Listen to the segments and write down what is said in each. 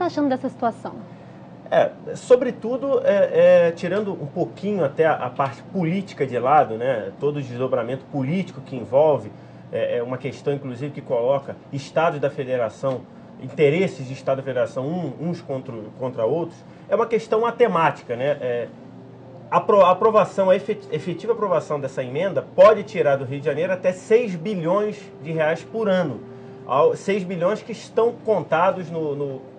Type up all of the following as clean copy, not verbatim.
achando dessa situação? Sobretudo, tirando um pouquinho até a parte política de lado, né, todo o desdobramento político que envolve, uma questão, inclusive, que coloca estados da federação, interesses de estado da federação uns contra outros, é uma questão matemática, né? A efetiva aprovação dessa emenda pode tirar do Rio de Janeiro até 6 bilhões de reais por ano. 6 bilhões que estão contados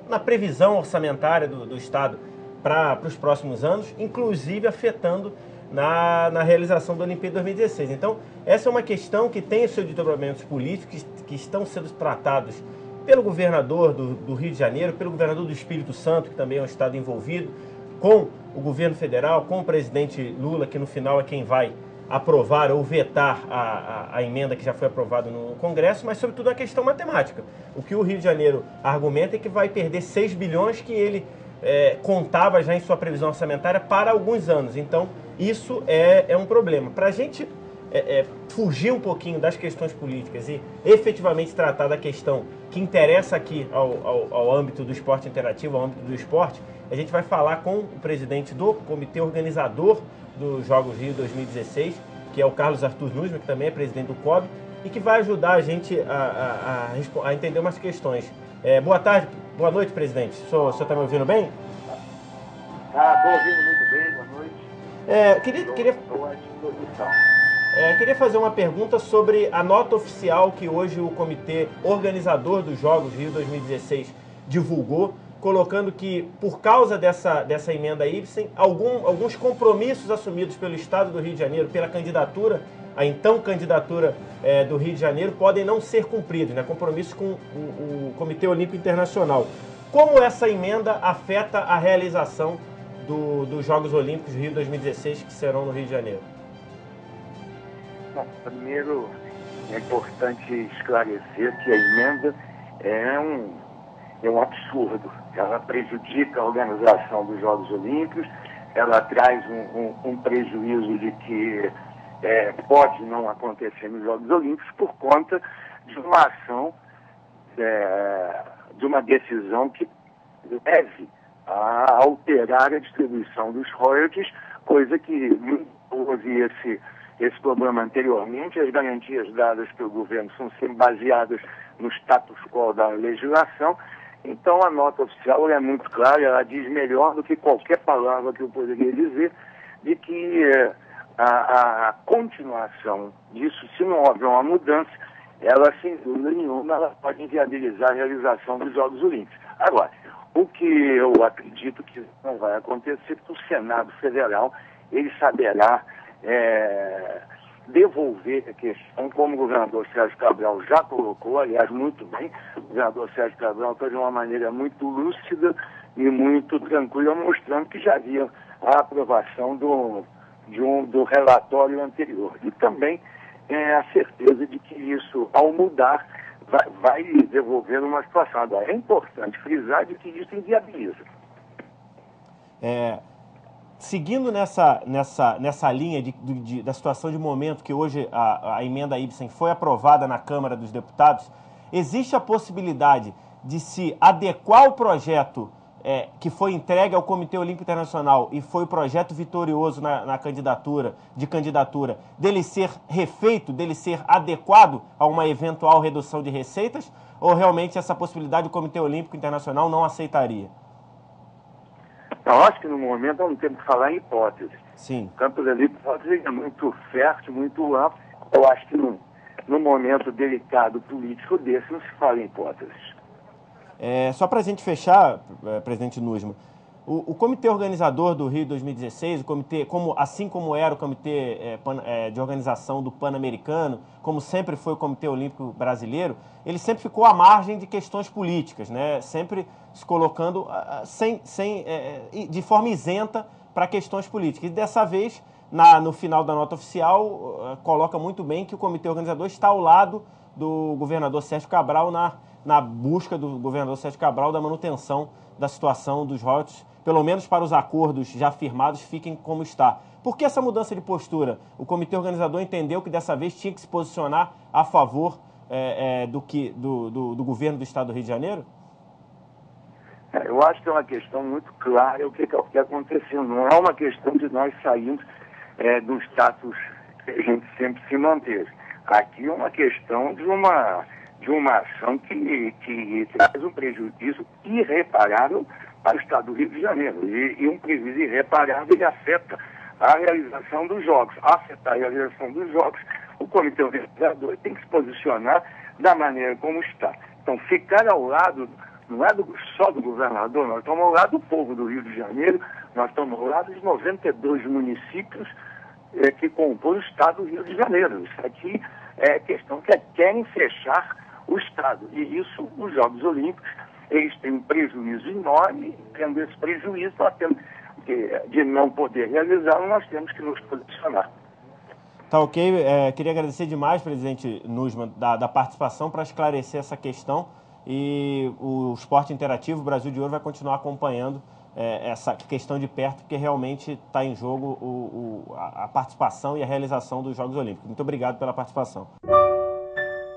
na previsão orçamentária do Estado para os próximos anos, inclusive afetando na realização da Olimpíada 2016. Então, essa é uma questão que tem os seus desdobramentos políticos que estão sendo tratados pelo governador do Rio de Janeiro, pelo governador do Espírito Santo, que também é um estado envolvido, com o governo federal, com o presidente Lula, que no final é quem vai aprovar ou vetar a emenda que já foi aprovada no Congresso, mas sobretudo a questão matemática. O que o Rio de Janeiro argumenta é que vai perder 6 bilhões que ele contava já em sua previsão orçamentária para alguns anos. Então, isso é um problema. Para a gente fugir um pouquinho das questões políticas e efetivamente tratar da questão que interessa aqui ao âmbito do esporte interativo, ao âmbito do esporte, a gente vai falar com o presidente do comitê organizador dos Jogos Rio 2016, que é o Carlos Arthur Nussmann, que também é presidente do COB, e que vai ajudar a gente a entender umas questões. Boa tarde, boa noite, presidente. O senhor está me ouvindo bem? Estou ouvindo muito bem, boa noite. Estou à disposição. Queria fazer uma pergunta sobre a nota oficial que hoje o comitê organizador dos Jogos Rio 2016 divulgou, colocando que, por causa dessa emenda Ibsen, alguns compromissos assumidos pelo Estado do Rio de Janeiro, pela candidatura, a então candidatura do Rio de Janeiro, podem não ser cumpridos, né? Compromissos com o Comitê Olímpico Internacional. Como essa emenda afeta a realização dos Jogos Olímpicos Rio 2016, que serão no Rio de Janeiro? Bom, primeiro, é importante esclarecer que a emenda é um absurdo. Ela prejudica a organização dos Jogos Olímpicos, ela traz um prejuízo de que pode não acontecer nos Jogos Olímpicos por conta de uma ação, de uma decisão que leve a alterar a distribuição dos royalties, coisa que não houve esse problema anteriormente. As garantias dadas pelo governo são sempre baseadas no status quo da legislação. Então, a nota oficial é muito clara, ela diz melhor do que qualquer palavra que eu poderia dizer, de que a continuação disso, se não houver uma mudança, ela, sem dúvida nenhuma, ela pode inviabilizar a realização dos Jogos Olímpicos. Agora, o que eu acredito que não vai acontecer, que o Senado Federal, ele saberá devolver a questão, como o governador Sérgio Cabral já colocou, aliás, muito bem. O governador Sérgio Cabral está de uma maneira muito lúcida e muito tranquila, mostrando que já havia a aprovação do relatório anterior. E também a certeza de que isso, ao mudar, vai devolver uma situação. Agora, é importante frisar de que isso inviabiliza. Seguindo nessa linha da situação de momento que hoje a emenda Ibsen foi aprovada na Câmara dos Deputados, existe a possibilidade de se adequar o projeto que foi entregue ao Comitê Olímpico Internacional e foi o projeto vitorioso na candidatura, dele ser refeito, dele ser adequado a uma eventual redução de receitas, ou realmente essa possibilidade o Comitê Olímpico Internacional não aceitaria? Eu acho que no momento não temos que falar em hipótese. Sim. O campo da hipótese é muito fértil, muito amplo. Eu acho que no momento delicado político desse não se fala em hipóteses. Só para a gente fechar, presidente Nussmann, o comitê organizador do Rio 2016, assim como era o comitê de organização do Pan-Americano, como sempre foi o Comitê Olímpico Brasileiro, ele sempre ficou à margem de questões políticas, né? Sempre se colocando de forma isenta para questões políticas. E dessa vez, no final da nota oficial, coloca muito bem que o comitê organizador está ao lado do governador Sérgio Cabral na busca do governador Sérgio Cabral da manutenção da situação dos royalties, pelo menos para os acordos já firmados, fiquem como está. Por que essa mudança de postura? O comitê organizador entendeu que dessa vez tinha que se posicionar a favor do governo do Estado do Rio de Janeiro? Eu acho que é uma questão muito clara o que aconteceu. Não é uma questão de nós sairmos do status que a gente sempre se manteve. Aqui é uma questão de uma ação que traz um prejuízo irreparável para o Estado do Rio de Janeiro. E um prejuízo irreparável que afeta a realização dos jogos. Afetar a realização dos jogos, o comitê organizador tem que se posicionar da maneira como está. Então, ficar ao lado, não é só do governador, nós estamos ao lado do povo do Rio de Janeiro, nós estamos ao lado dos 92 municípios que compõem o Estado do Rio de Janeiro. Isso aqui é questão que querem fechar o Estado. E isso, os Jogos Olímpicos, eles têm um prejuízo enorme, tendo esse prejuízo, nós temos de não poder realizá-lo, nós temos que nos posicionar. Tá ok. Queria agradecer demais, presidente Nussmann, da participação para esclarecer essa questão. E o Esporte Interativo, o Brasil de Ouro, vai continuar acompanhando essa questão de perto, porque realmente está em jogo a participação e a realização dos Jogos Olímpicos. Muito obrigado pela participação.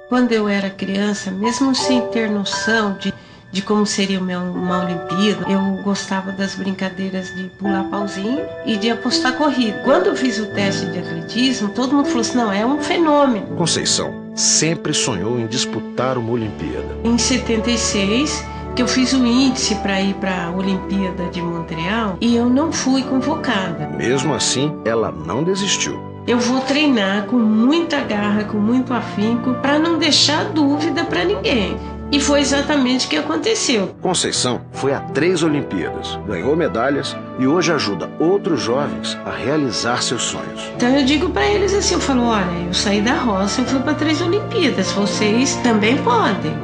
Quando eu era criança, mesmo sem ter noção de como seria uma Olimpíada, eu gostava das brincadeiras de pular pauzinho e de apostar corrida. Quando eu fiz o teste de atletismo, todo mundo falou assim, não, é um fenômeno. Conceição sempre sonhou em disputar uma Olimpíada. Em 76, que eu fiz o índice para ir para a Olimpíada de Montreal e eu não fui convocada. Mesmo assim, ela não desistiu. Eu vou treinar com muita garra, com muito afinco, para não deixar dúvida para ninguém. E foi exatamente o que aconteceu. Conceição foi a 3 Olimpíadas, ganhou medalhas e hoje ajuda outros jovens a realizar seus sonhos. Então eu digo para eles assim, eu falo, olha, eu saí da roça e fui para 3 Olimpíadas, vocês também podem.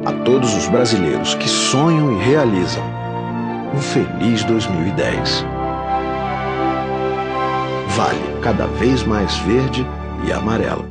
A todos os brasileiros que sonham e realizam, um feliz 2010. Vale cada vez mais verde e amarelo.